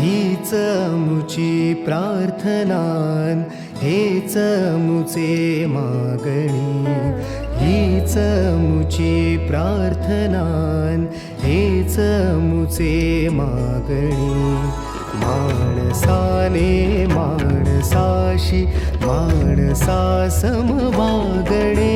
हीच मुची प्रार्थनान हेच मुचे मागणी, हीच मुची प्रार्थनान हेच मुचे मागणी। माणसाने माणसाशी माणसा समवागणे,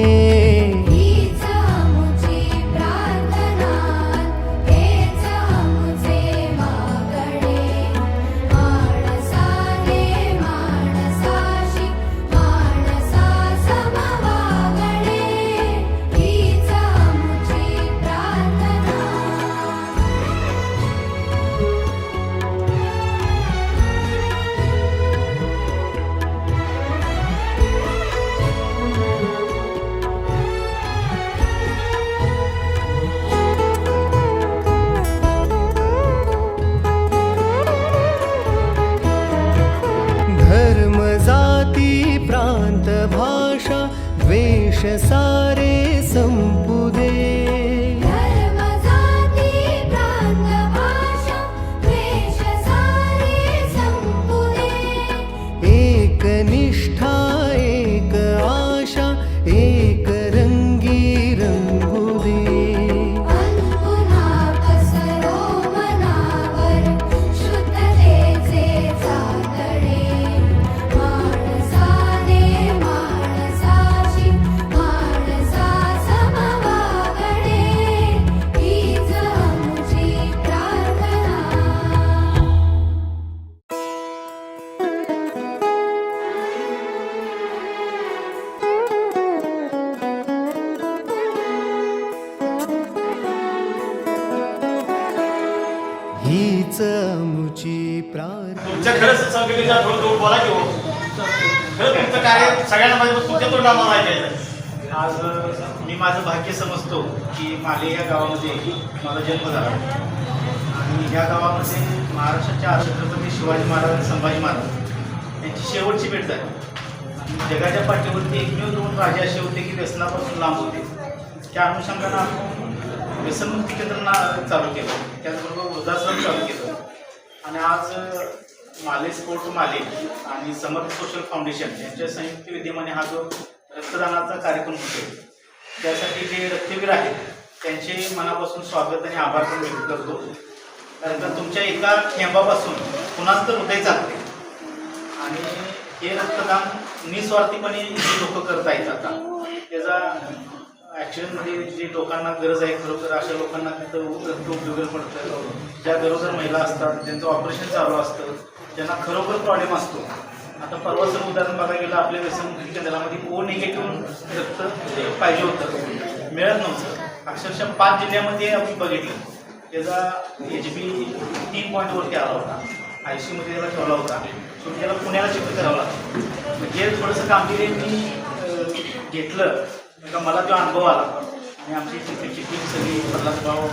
धर्म जाती प्रांत भाषा द्वेष सारे संपू दे, धर्म जाती प्रांत भाषा द्वेष सारे संपू दे। एक निष्ठा एक आशा एक रंगी रंगू दे। पुन्हा पसरो मनावर शुद्धतेचे चातडे, माणसाने माणसाशी माणसा समवागणे, हीच आमची प्रार्थना। हीच मुची प्रार्थना। तुमच्या खरंच संघटनेचा थोडं बोला की हो. खरं तुमचं कार्य सगळ्यांना माहिती, तुमच्या तोंडाला माहिती आहे। आज मी माझं भाग्य समजतो की माले या गावामध्ये माझा जन्म झाला आणि या गावामध्ये महाराष्ट्राच्या छत्रपती शिवाजी महाराज आणि संभाजी महाराज यांची शेवटची भेट झाली। आणि जगाच्या पाठीवरती एकमेव दोन राजे असे होते की व्यसनापासून लांब होते। त्या अनुषंगानं आपण व्यसनमुक्ती केंद्रांना चालू केलं, त्याचबरोबर वृद्धाश्रम चालू केलं आणि आज माले स्पोर्ट माले आणि समर्थ सोशल फाउंडेशन यांच्या संयुक्त विद्यमाने हा जो रक्तदानाचा कार्यक्रम होतो, त्यासाठी जे रक्तवीर आहेत त्यांचे मनापासून स्वागत आणि आभार पण व्यक्त करतो। कारण का तुमच्या एका थेंबापासून कुणाच तर हृदय चालते आणि हे रक्तदान निस्वार्थीपणे जी लोक करता येत आता त्याचा ॲक्सिडेंटमध्ये जे लोकांना गरज आहे खरोखर अशा लोकांना तिथं रक्त उपयोगी पडतं। ज्या गरोदर महिला असतात त्यांचं ऑपरेशन चालू असतं, ज्यांना खरोखर प्रॉब्लेम असतो। आता परवाचं उदाहरण बघायला गेलं, आपल्या व्यसनमुक्ती केंद्रामध्ये ओ निगेटिव्ह रक्त पाहिजे होतं, मिळत नव्हतं। अक्षरशः 5 जिल्ह्यामध्ये आम्ही बघितलं, त्याचा HB 3 पॉईंटवरती आला होता, IC मध्ये त्याला ठेवला होता, शेवटी त्याला पुण्याला शिफ्ट करावं लागतं। म्हणजे थोडंसं कामगिरी मी घेतलं का मला जो अनुभव आला आणि आमची तिथेची टीम सगळी प्रल्हाद भाऊ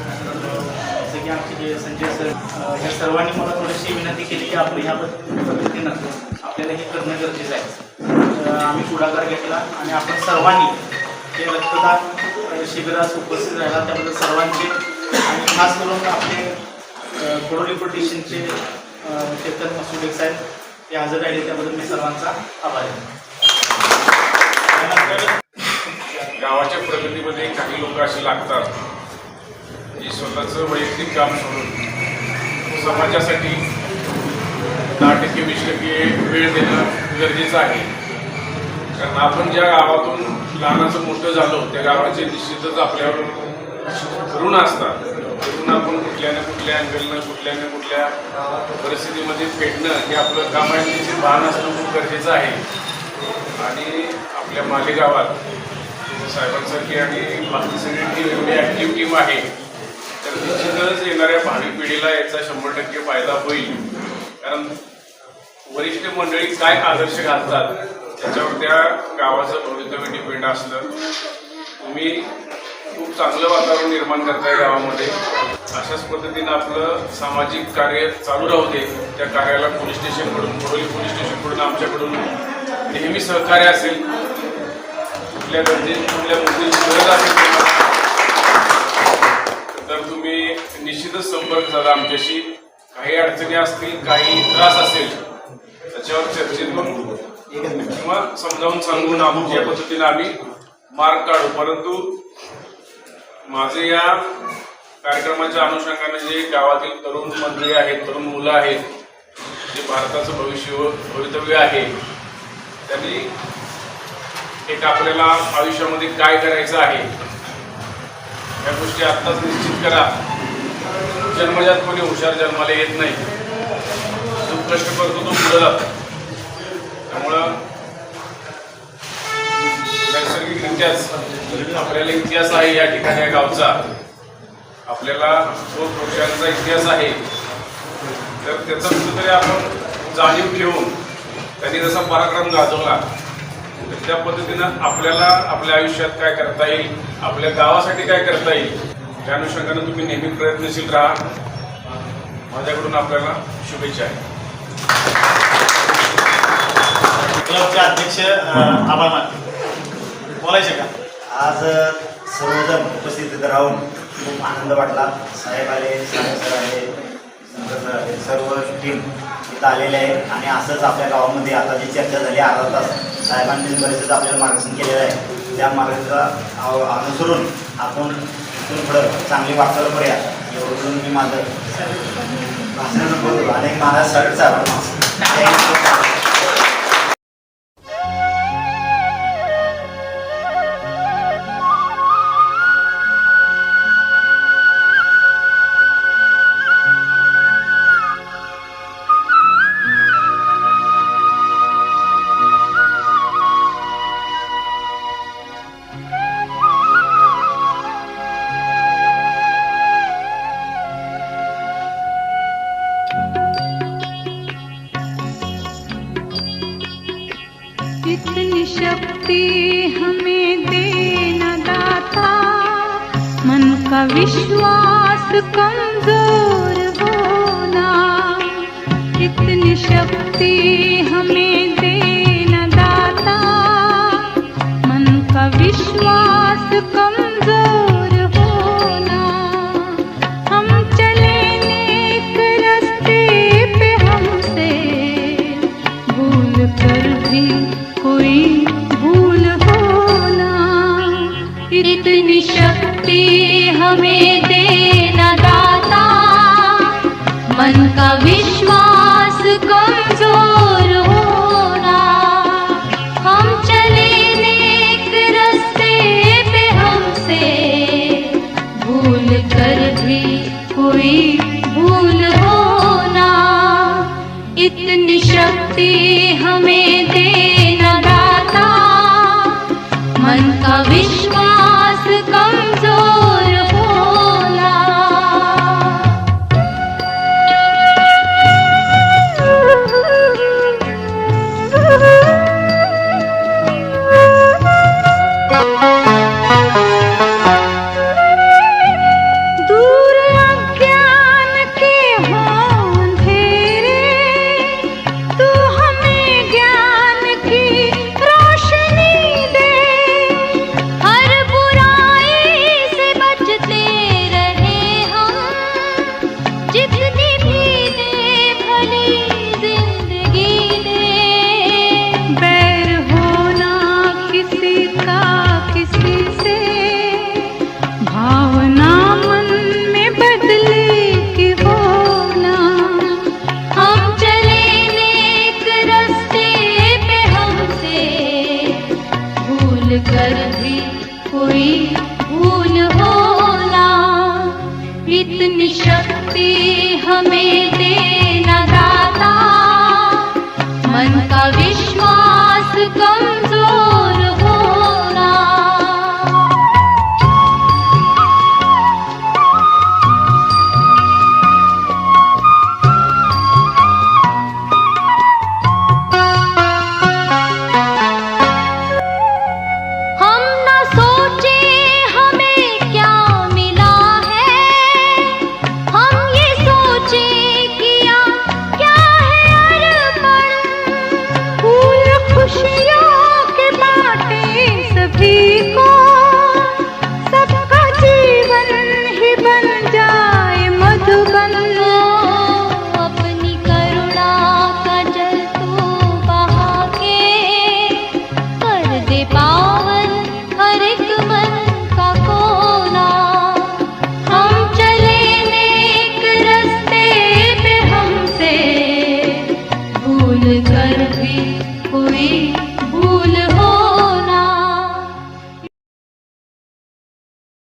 सगळी आमची जे संजय सर ह्या सर्वांनी मला थोडीशी विनंती केली की आपण ह्या पद्धतीनं आपल्याला हे करणं गरजेचं आहे। आम्ही पुढाकार घेतला आणि आपण सर्वांनी हे रक्तदान शिबिरात उपस्थित राहिला त्याबद्दल सर्वांचे आणि खास करून आपले कोडोली पोलिटिशियनचे चेतन मसुडेक साहेब हे हजर राहिले त्याबद्दल मी सर्वांचा आभार आहे। गावाच्या प्रगतीमध्ये काही लोक असे लागतात की स्वतःचं वैयक्तिक काम सोडून समाजासाठी 10% 20% वेळ देणं गरजेचं आहे। कारण आपण ज्या गावातून लहानाचं मोठं झालो त्या गावाचे निश्चितच आपल्यावर ऋण असतात। ऋण आपण कुठल्या ना कुठल्या अँगलनं कुठल्या ना कुठल्या परिस्थितीमध्ये फेडणं हे आपलं काम आहे, त्याचे भान असणं खूप गरजेचं आहे। आणि आपल्या मालेगावात साहेबांसारखी आणि बाकी सगळी टीम एवढी ॲक्टिव्ह टीम आहे, तर निश्चितच येणाऱ्या भावी पिढीला याचा 100% फायदा होईल। कारण वरिष्ठ मंडळी काय आदर्श घालतात त्याच्यावर त्या गावाचं भवितव्य डिपेंड असतं। तुम्ही खूप चांगलं वातावरण निर्माण करताय गावामध्ये, अशाच पद्धतीनं आपलं सामाजिक कार्य चालू राहू दे। त्या कार्याला पोलीस स्टेशनकडून कोडोली पोलीस स्टेशनकडून आमच्याकडून नेहमी सहकार्य असेल। कुठल्या मुद्द्याची गरज असेल तर तुम्ही निश्चितच संपर्क साधा आमच्याशी काही अडचणी असतील, काही त्रास असेल त्याच्यावर चर्चेतून किंवा समजावून सांगून आमच्या पद्धतीने आम्ही मार्ग काढू. परंतु माझे या कार्यक्रमाच्या अनुषंगाने जे गावातील तरुण मंडळी आहेत, तरुण मुलं आहेत, जे भारताचं भवितव्य आहे, त्यांनी एक आपल्याला आयुष्यामध्ये काय करायचं आहे या गोष्टी आत्ताच निश्चित करा. जन्मजात कोणी हुशार जन्माला येत नाही, जो कष्ट करतो तो पुढे जातो. त्यामुळं नैसर्गिकरित्याच आपल्याला इतिहास आहे या ठिकाणी या गावचा, आपल्याला जो पुरुषांचा इतिहास आहे, तर त्याचा कुठेतरी आपण जाणीव ठेवून त्यांनी जसा पराक्रम गाजवला तर त्या पद्धतीनं आपल्याला आपल्या आयुष्यात काय करता येईल, आपल्या गावासाठी काय करता येईल, त्या अनुषंगाने तुम्ही नेहमी प्रयत्नशील राहा. माझ्याकडून आपल्याला शुभेच्छा आहे. क्लबचे अध्यक्ष आभार मानते, बोलायचे का? आज सर्वजण उपस्थित इथं राहून खूप आनंद वाटला. साहेब आले, सर आले, शंकर सर आले, सर्व टीम इथं आलेले आहे. आणि असंच आपल्या गावामध्ये आता जी चर्चा झाली अर्धा तास साहेबांनी बरेचच आपल्याला मार्गदर्शन केलेलं आहे. त्या मार्गाचा अनुसरून आपण इथून पुढं चांगली वाटचाल करूया एवढं मी माझं भाषण बोलतो. आणि महाराज साहेब इतनी शक्ति हमें देना दाता, मन का विश्वास कमजोर होना. इतनी शक्ति हमें देना दाता, मन का विश्वास कमजोर होना. हम चले नेक रास्ते पे हमसे भूल कर भी कोई भूल होना. इतनी शक्ति हमें देना दाता, मन का विश्वास कमजोर होना. हम चले नेक रास्ते पे हमसे भूल कर भी कोई भूल होना. इतनी शक्ति हमें देना दाता, मन का विश्वास कमजोर होना. दूर अज्ञान के हों अंधेरे, तू हमें ज्ञान की रोशनी दे. हर बुराई से बचते रहे हम, जितनी भी दे भली जिंदगी दे. बैर होना किसी का किसी से, भावना मन में बदले की होना. हम चले नेक रास्ते पे हमसे भूल कर भी कोई भूल होना. इतनी शक्ति हमें दे